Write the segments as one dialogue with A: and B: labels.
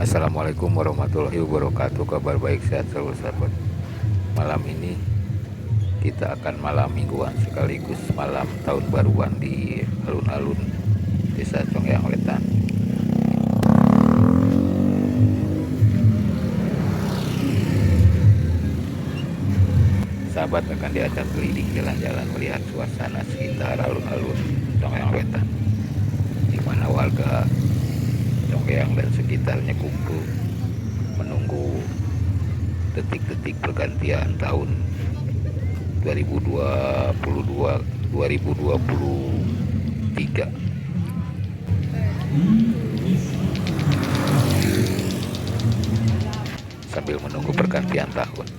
A: Assalamualaikum warahmatullahi wabarakatuh. Kabar baik, sehat selalu sahabat. Malam ini kita akan malam mingguan sekaligus malam tahun baruan di alun-alun Desa Congyang Wetan. Sahabat akan diajak keliling jalan-jalan melihat suasana sekitar alun-alun Congyang Wetan, di mana warga Congyang dan sekitarnya kumpul menunggu detik-detik pergantian tahun 2022-2023. Sambil menunggu pergantian tahun,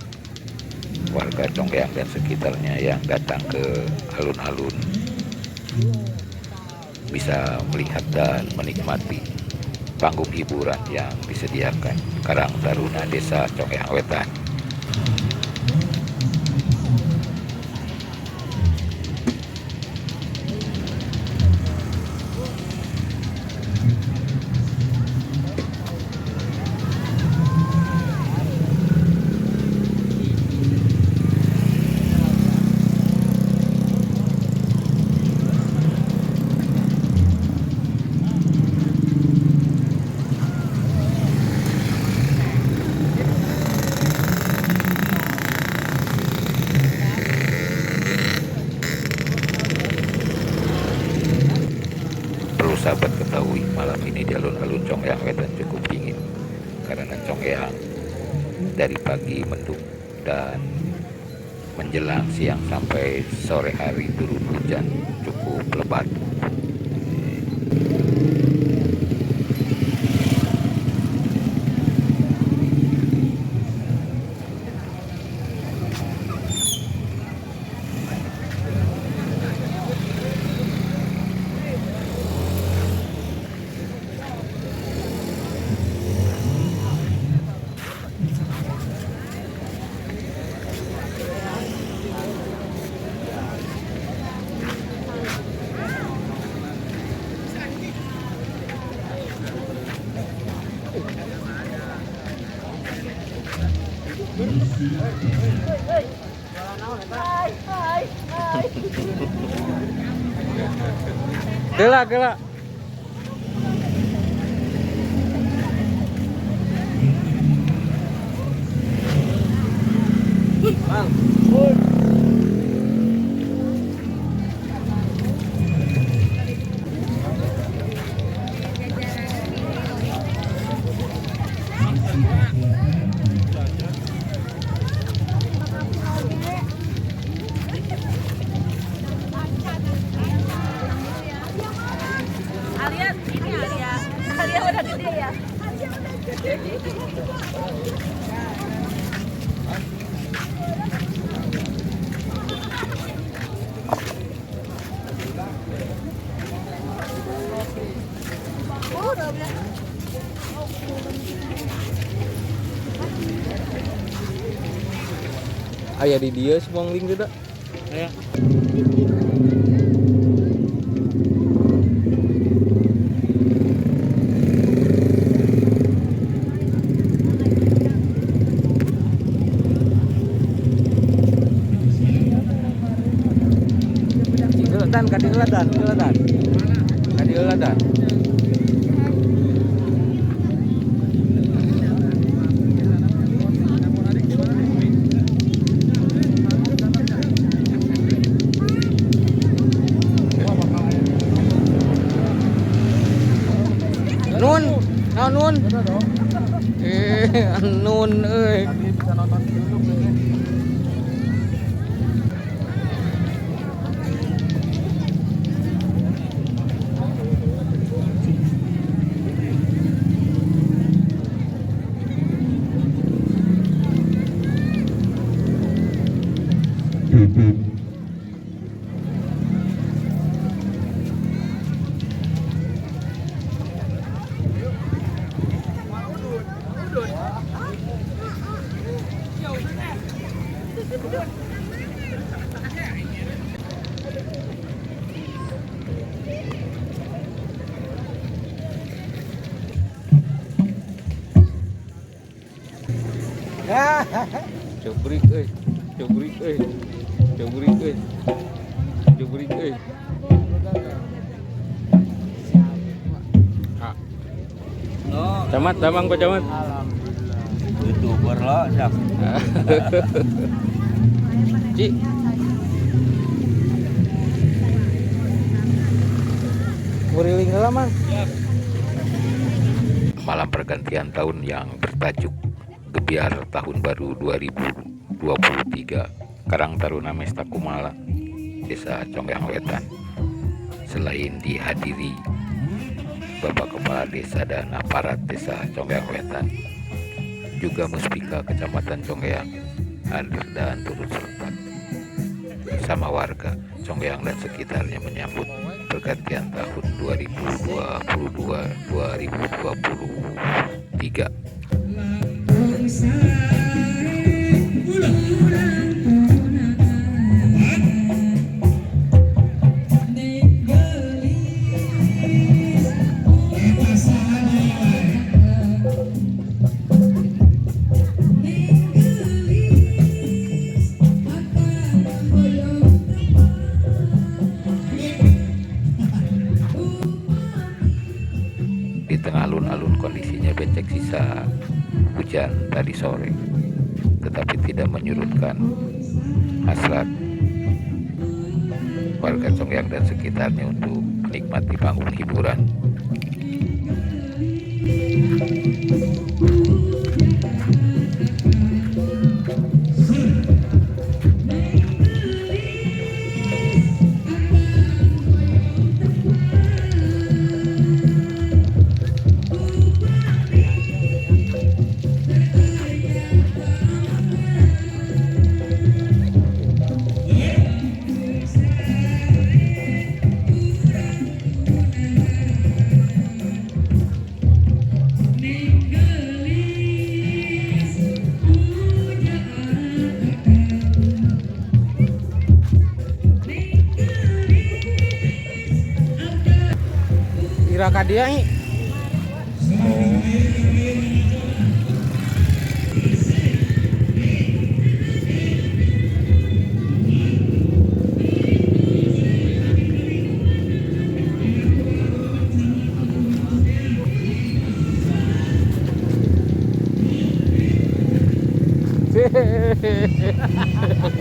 A: warga Congyang dan sekitarnya yang datang ke alun-alun bisa melihat dan menikmati panggung hiburan yang disediakan Karang Taruna Desa Congyang Wetan. Sahabat ketahui, malam ini di alun-alun Congyang Wetan cukup dingin karena Congyang dari pagi mendung dan menjelang siang sampai sore hari turun hujan cukup lebat. Gelak. Bang.
B: Alia udah gede ya.
C: Ayah di dia semua link tidak? Ya. Kadiladan. Nun. Nun euy.
D: Bisa nonton di YouTube ini.
C: Cubrik euy. Cubrik euy. Cubrik euy. Cubrik euy. Camat, damang Pak Camat.
D: YouTuber lo, siap.
C: Ci. Nguriling heula, Mang.
A: Malam pergantian tahun yang bertajuk Gebiar Tahun Baru 2023 Karang Taruna Mesta Kumala, Desa Congyang Wetan. Selain dihadiri Bapak Kepala Desa dan aparat Desa Congyang Wetan, juga Muspika Kecamatan Congyang hadir dan turut serta bersama warga Congyang dan sekitarnya menyambut pergantian tahun 2022-2023. Di tengah alun-alun kondisinya becek sisa hujan tadi sore, tetapi tidak menyurutkan hasrat warga Congyang dan sekitarnya untuk menikmati panggung hiburan.
C: Ira ka dia ih.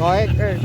C: Ngoek euy.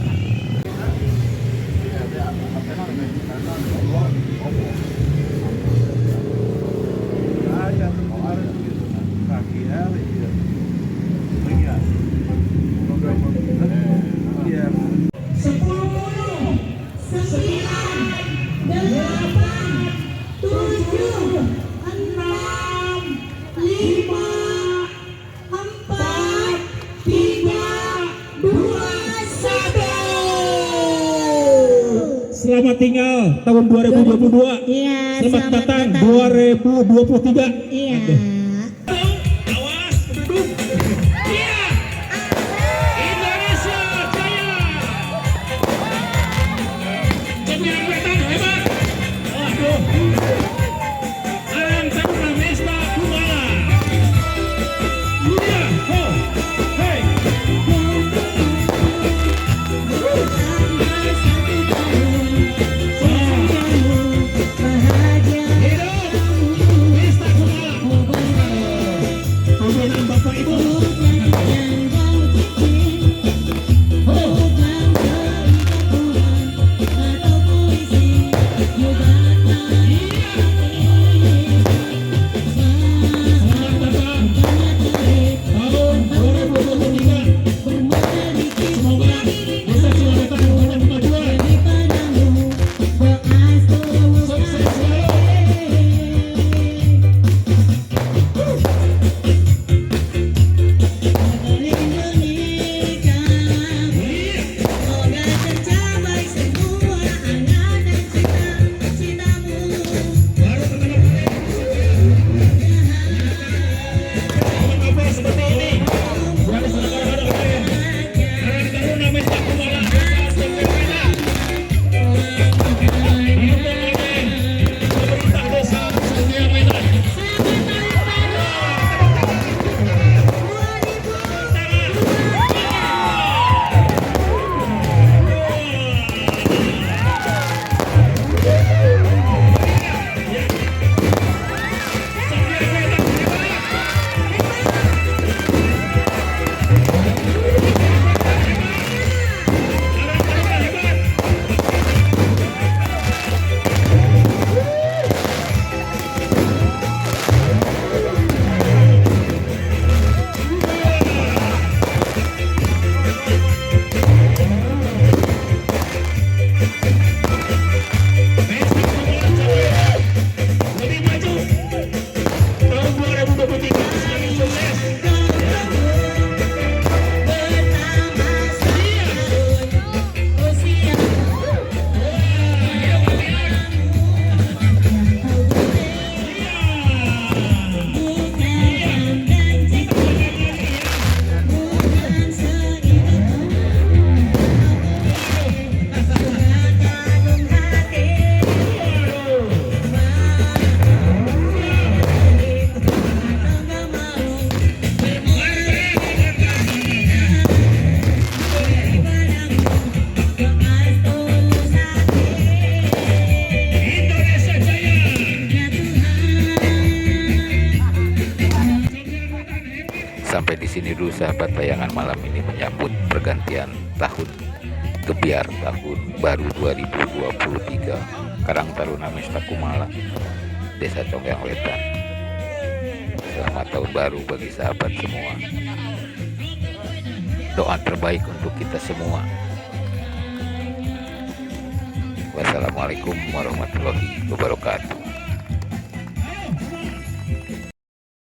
E: Selamat tinggal tahun 2022.
F: Iya,
E: Selamat datang 2023.
F: Iya.
E: Awas, duduk. Iya. Indonesia jaya. Congyang Wetan hebat. Waduh. Karang Taruna Mesta Kumala. Iya, ho. Hey.
F: Bahagia
E: Hidup Mesta Kumala.
A: baru sahabat tayangan malam ini menyambut pergantian tahun Gebiar tahun baru 2023 Karang Taruna Mesta Kumala, Desa Congkang Wetan. Selamat tahun baru bagi sahabat semua. Doa terbaik untuk kita semua. Wassalamualaikum warahmatullahi wabarakatuh.